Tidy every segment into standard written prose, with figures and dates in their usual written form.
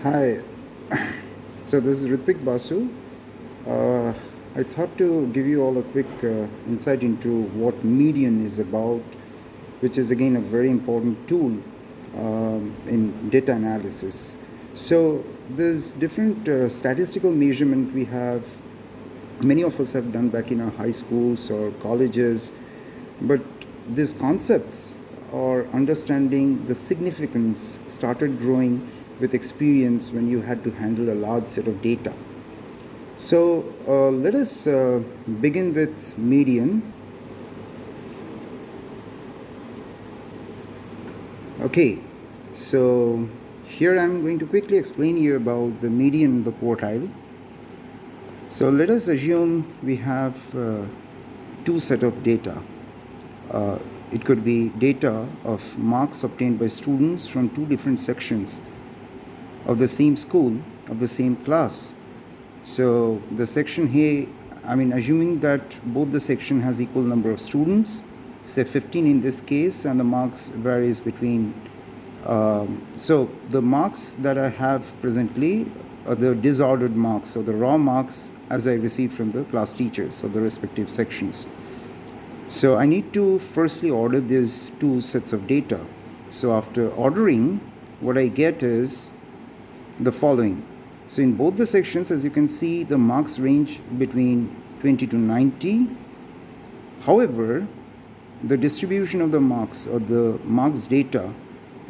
Hi, so this is Ritvik Basu. Uh, I thought to give you all a quick insight into what median is about, which is again a very important tool in data analysis. So there's different statistical measurement we have. Many of us have done back in our high schools or colleges, but these concepts or understanding the significance started growing with experience when you had to handle a large set of data. So let us begin with median. Okay, so here I'm going to quickly explain you about the median and the quartile. So let us assume we have two set of data. It could be data of marks obtained by students from two different sections of the same school, of the same class. So the section A, assuming that both the section has equal number of students, say 15 in this case, and the marks varies between, so the marks that I have presently are the disordered marks, or the raw marks as I received from the class teachers of the respective sections. So I need to firstly order these two sets of data. So after ordering, what I get is the following. So in both the sections, as you can see, the marks range between 20 to 90. However, the distribution of the marks or the marks data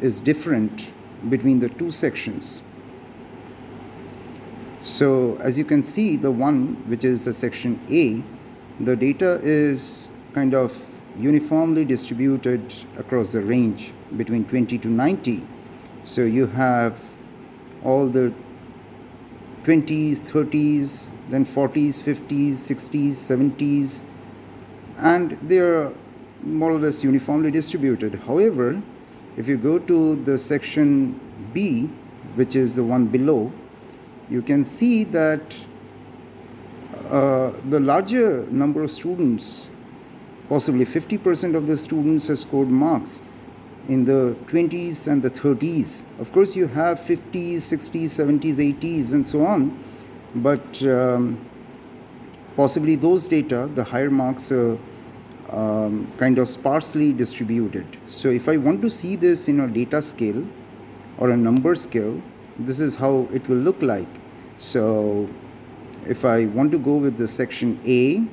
is different between the two sections. So as you can see, the one which is the section A, the data is kind of uniformly distributed across the range between 20 to 90. So you have all the 20s, 30s, then 40s, 50s, 60s, 70s, and they are more or less uniformly distributed. However, if you go to the section B, which is the one below, you can see that the larger number of students, possibly 50% of the students have scored marks in the 20s and the 30s. Of course, you have 50s, 60s, 70s, 80s, and so on, but possibly those data, the higher marks are kind of sparsely distributed. So if I want to see this in a data scale or a number scale, this is how it will look like. So if I want to go with the section A,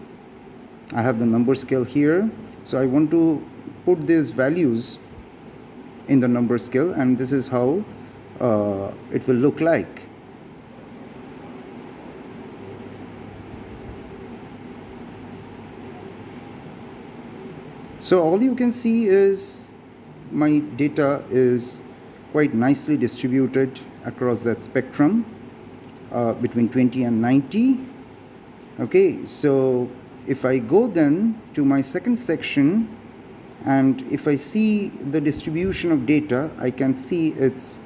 I have the number scale here. So I want to put these values in the number scale, and this is how it will look like. So all you can see is my data is quite nicely distributed across that spectrum between 20 and 90. Okay, so if I go then to my second section, and if I see the distribution of data, I can see it's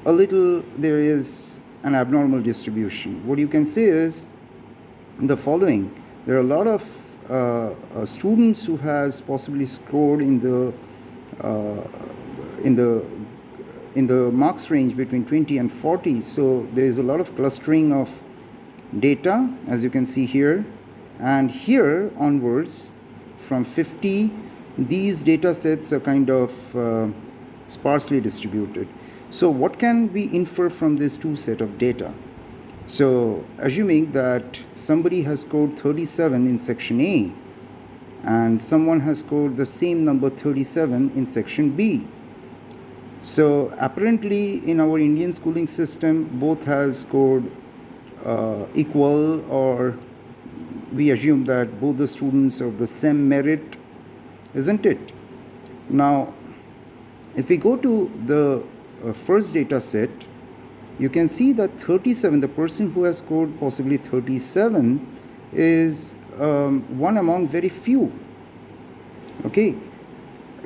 a little, there is an abnormal distribution. What you can see is the following. There are a lot of students who has possibly scored in the marks range between 20 and 40. So there is a lot of clustering of data, as you can see here. And here onwards, from 50, these data sets are kind of sparsely distributed. So what can we infer from this two set of data? So assuming that somebody has scored 37 in section A and someone has scored the same number 37 in section B. So apparently in our Indian schooling system, both has scored equal, or we assume that both the students are of the same merit, isn't it? Now, if we go to the first data set, you can see that 37, the person who has scored possibly 37, is one among very few. Okay,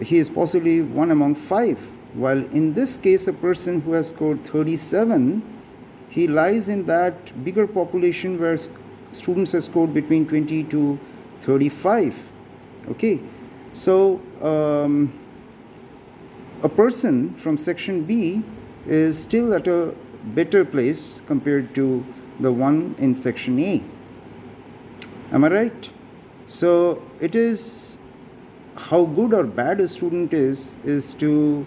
he is possibly one among 5. While in this case, a person who has scored 37, he lies in that bigger population where students have scored between 20 to 35. Okay, so a person from section B is still at a better place compared to the one in section A. Am I right? So it is how good or bad a student is to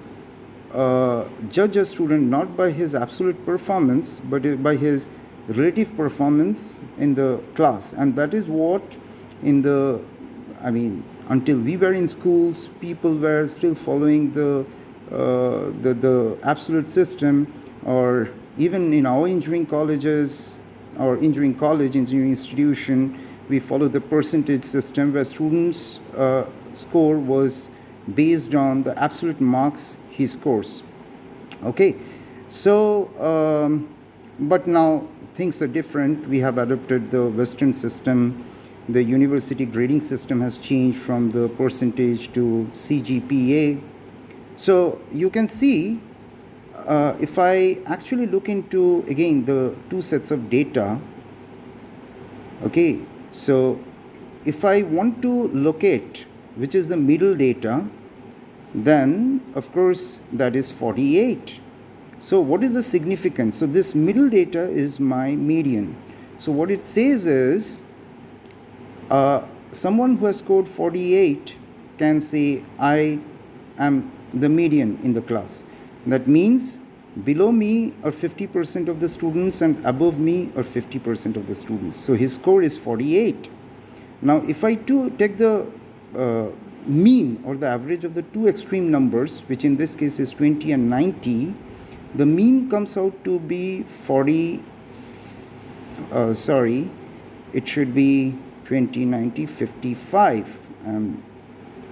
judge a student not by his absolute performance but by his relative performance in the class. And that is what until we were in schools, people were still following the absolute system, or even in our engineering colleges or engineering institution, we follow the percentage system where students' score was based on the absolute marks he scores. Okay, so but now things are different. We have adopted the Western system. The university grading system has changed from the percentage to CGPA. So you can see, if I actually look into, again, the two sets of data, okay, so if I want to locate which is the middle data, then of course that is 48. So what is the significance? So this middle data is my median. So what it says is, someone who has scored 48 can say, I am the median in the class. That means below me are 50% of the students and above me are 50% of the students. So his score is 48. Now if I take the mean or the average of the two extreme numbers, which in this case is 20 and 90, the mean comes out to be 40, it should be 20, 90, 55.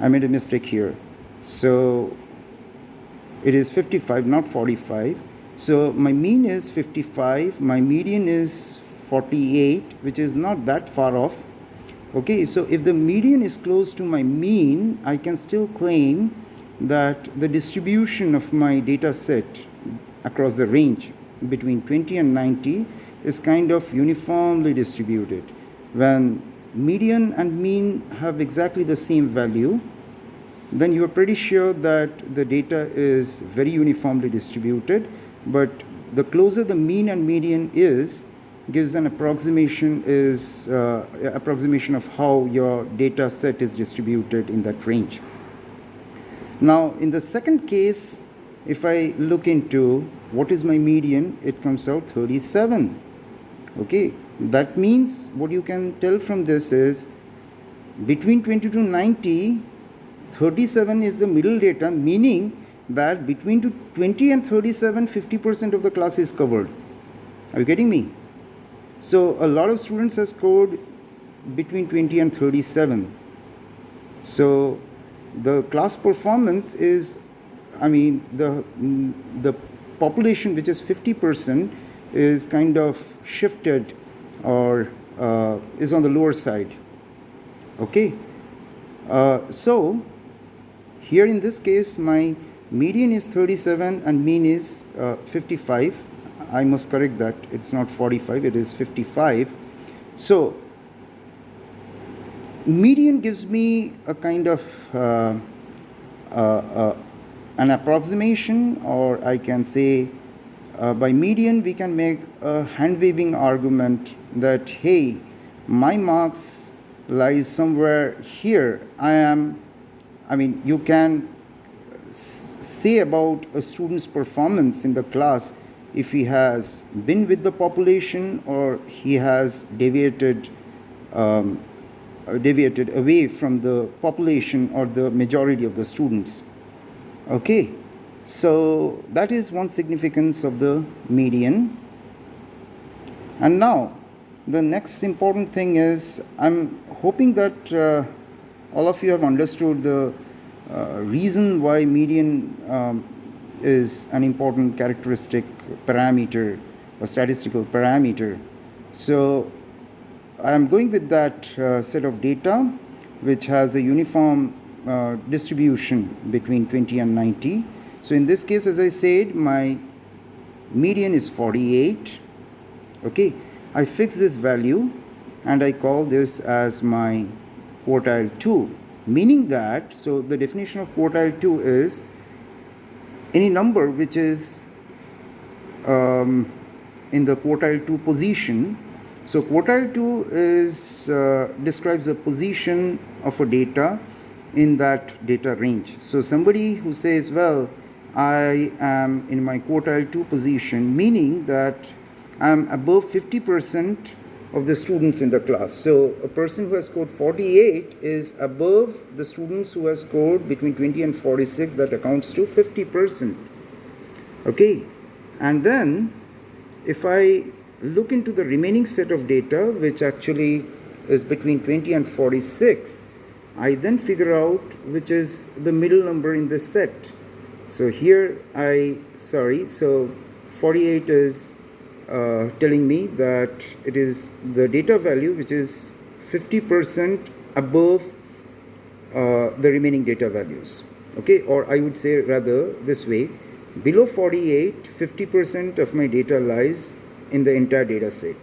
I made a mistake here. So it is 55, not 45. So my mean is 55, my median is 48, which is not that far off. Okay, so if the median is close to my mean, I can still claim that the distribution of my data set across the range between 20 and 90 is kind of uniformly distributed. When median and mean have exactly the same value, then you are pretty sure that the data is very uniformly distributed. But the closer the mean and median gives an approximation of how your data set is distributed in that range. Now in the second case, if I look into what is my median, it comes out 37. Okay, that means what you can tell from this is between 20 to 90, 37 is the middle data, meaning that between 20 and 37, 50% of the class is covered. Are you getting me? So a lot of students have scored between 20 and 37. So the class performance is, the population which is 50% is kind of shifted or is on the lower side. Okay. So here in this case, my median is 37 and mean is 55. I must correct that. It's not 45, it is 55. So median gives me a kind of an approximation, or I can say by median we can make a hand-waving argument that, hey, my marks lies somewhere here. You can say about a student's performance in the class if he has been with the population or he has deviated away from the population or the majority of the students. Okay, so that is one significance of the median. And now the next important thing is, I'm hoping that all of you have understood the reason why median is an important characteristic parameter, a statistical parameter. So I am going with that set of data which has a uniform distribution between 20 and 90. So in this case, as I said, my median is 48. Okay, I fix this value and I call this as my quartile 2, meaning that, so the definition of quartile 2 is any number which is in the quartile 2 position. So quartile 2 is describes the position of a data in that data range. So somebody who says, well, I am in my quartile 2 position, meaning that I'm above 50% of the students in the class. So a person who has scored 48 is above the students who have scored between 20 and 46. That accounts to 50%. Okay, and then if I look into the remaining set of data, which actually is between 20 and 46, I then figure out which is the middle number in this set. So here so 48 is telling me that it is the data value which is 50% above the remaining data values. Okay, or I would say rather this way, below 48, 50% of my data lies in the entire data set.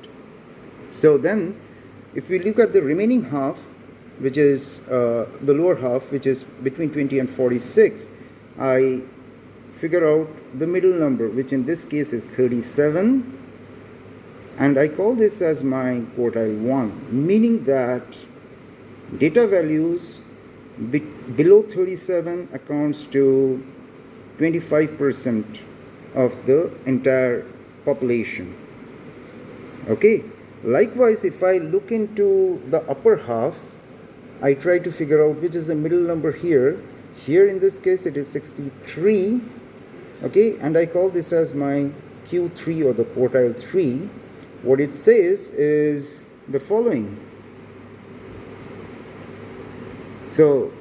So then if we look at the remaining half, which is the lower half, which is between 20 and 46, I figure out the middle number, which in this case is 37, and I call this as my quartile 1, meaning that data values below 37 accounts to 25% of the entire population. Okay, likewise, if I look into the upper half, I try to figure out which is the middle number here. Here in this case it is 63. Okay, and I call this as my Q3 or the quartile 3. What it says is the following. So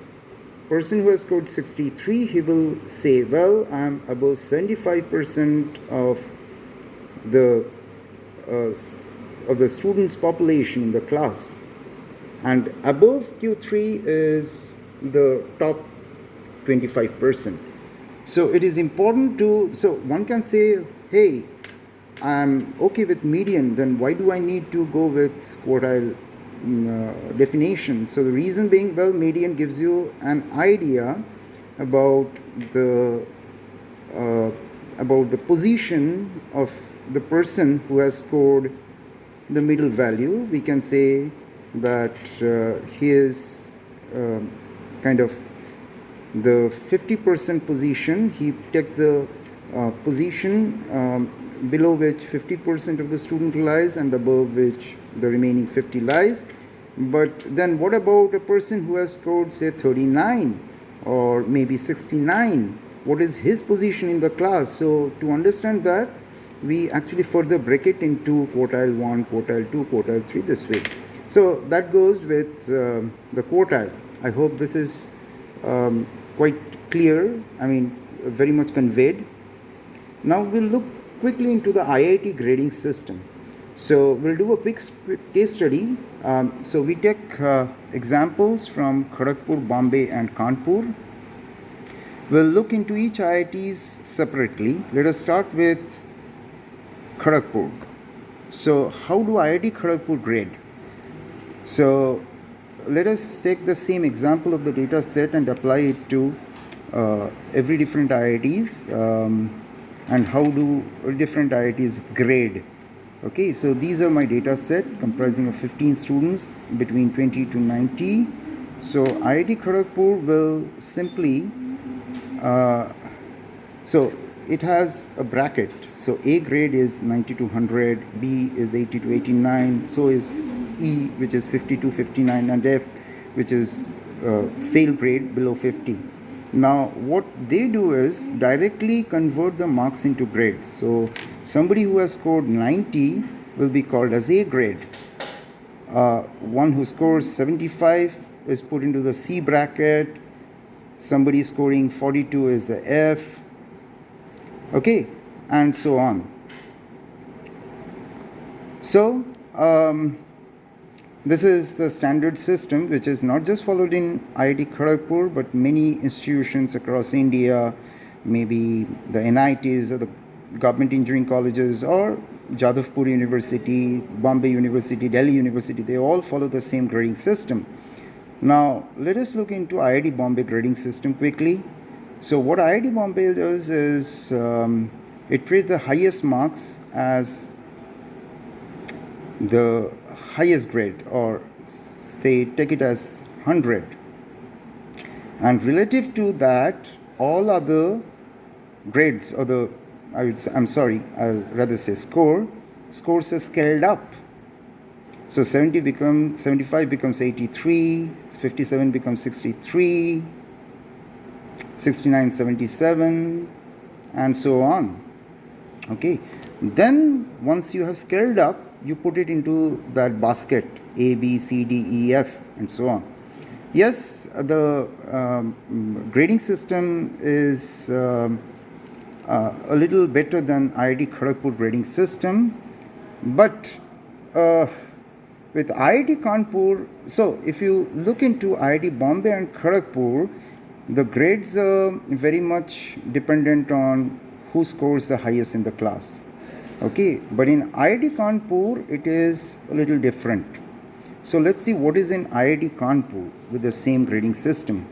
person who has scored 63, he will say, well, I'm above 75% of the students' population in the class, and above Q3 is the top 25%. So it is important to, so one can say, hey, I'm okay with median, then why do I need to go with quartile definition? So the reason being, well, median gives you an idea about the position of the person who has scored the middle value. We can say that he is kind of the 50% position. He takes the position below which 50% of the student lies and above which the remaining 50 lies. But then what about a person who has scored, say, 39 or maybe 69? What is his position in the class? So to understand that, we actually further break it into quartile 1, quartile 2, quartile 3 this way. So that goes with the quartile. I hope this is quite clear, I mean very much conveyed. Now we'll look quickly into the IIT grading system. So we'll do a quick case study. So we take examples from Kharagpur, Bombay and Kanpur. We'll look into each IITs separately. Let us start with Kharagpur. So how do IIT Kharagpur grade? So let us take the same example of the data set and apply it to every different IITs and how do different IITs grade. Okay, so these are my data set comprising of 15 students between 20 to 90. So IIT Kharagpur will simply, so it has a bracket. So A grade is 90 to 100, B is 80 to 89, so is E, which is 50 to 59, and F, which is fail grade below 50. Now what they do is directly convert the marks into grades. So somebody who has scored 90 will be called as A grade. One who scores 75 is put into the C bracket. Somebody scoring 42 is a F. Okay, and so on. So this is the standard system which is not just followed in IIT Kharagpur but many institutions across India, maybe the NITs or the government engineering colleges or Jadavpur University, Bombay University, Delhi University, they all follow the same grading system. Now let us look into IIT Bombay grading system quickly. So what IIT Bombay does is it treats the highest marks as the highest grade, or say take it as 100, and relative to that all other grades, or the I'll rather say scores are scaled up. So 75 becomes 83, 57 becomes 63, 69 77, and so on. Okay, then once you have scaled up, you put it into that basket A, B, C, D, E, F, and so on. Yes, the grading system is a little better than IIT Kharagpur grading system, but with IIT Kanpur, so if you look into IIT Bombay and Kharagpur, the grades are very much dependent on who scores the highest in the class. Okay, but in IIT Kanpur, it is a little different. So let's see what is in IIT Kanpur with the same grading system.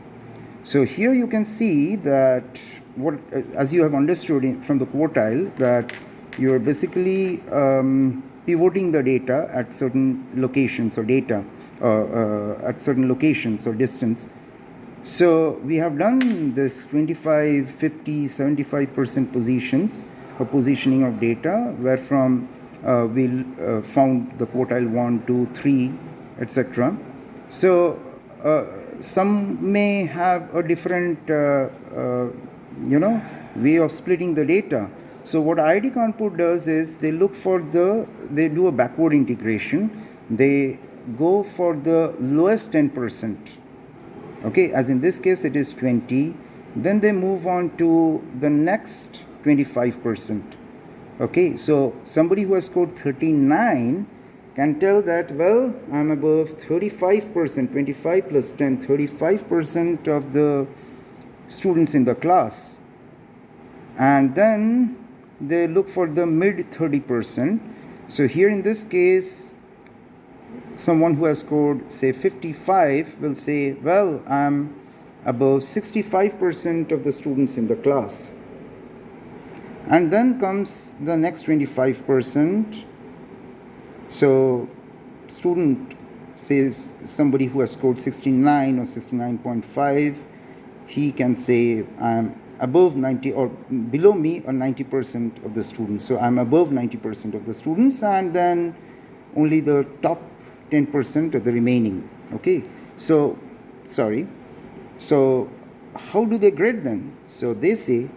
So here you can see that what, as you have understood from the quartile, that you are basically pivoting the data at certain locations or at certain locations or distance. So we have done this 25, 50, 75% positions or positioning of data, where from we found the quartile 1, 2, 3, etc. So some may have a different way of splitting the data. So what IIT Kanpur does is they do a backward integration. They go for the lowest 10%. Okay, as in this case it is 20. Then they move on to the next 25%. Okay, so somebody who has scored 39 can tell that, well, I'm above 35%, 25 plus 10, 35% of the students in the class. And then they look for the mid 30%. So here in this case, someone who has scored say 55 will say, well, I'm above 65% of the students in the class. And then comes the next 25%. So student says, somebody who has scored 69 or 69.5, he can say, I'm above 90, or below me or 90% of the students. So I'm above 90% of the students, and then only the top 10% of the remaining. Okay, so so how do they grade them? So they say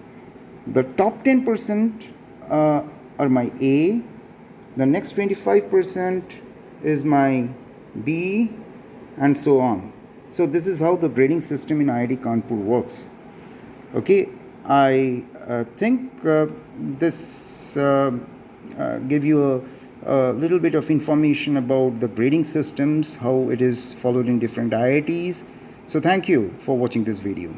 the top 10% are my A, the next 25% is my B, and so on. So this is how the grading system in IIT Kanpur works. Okay, I think this gave you a little bit of information about the grading systems, how it is followed in different IITs. So thank you for watching this video.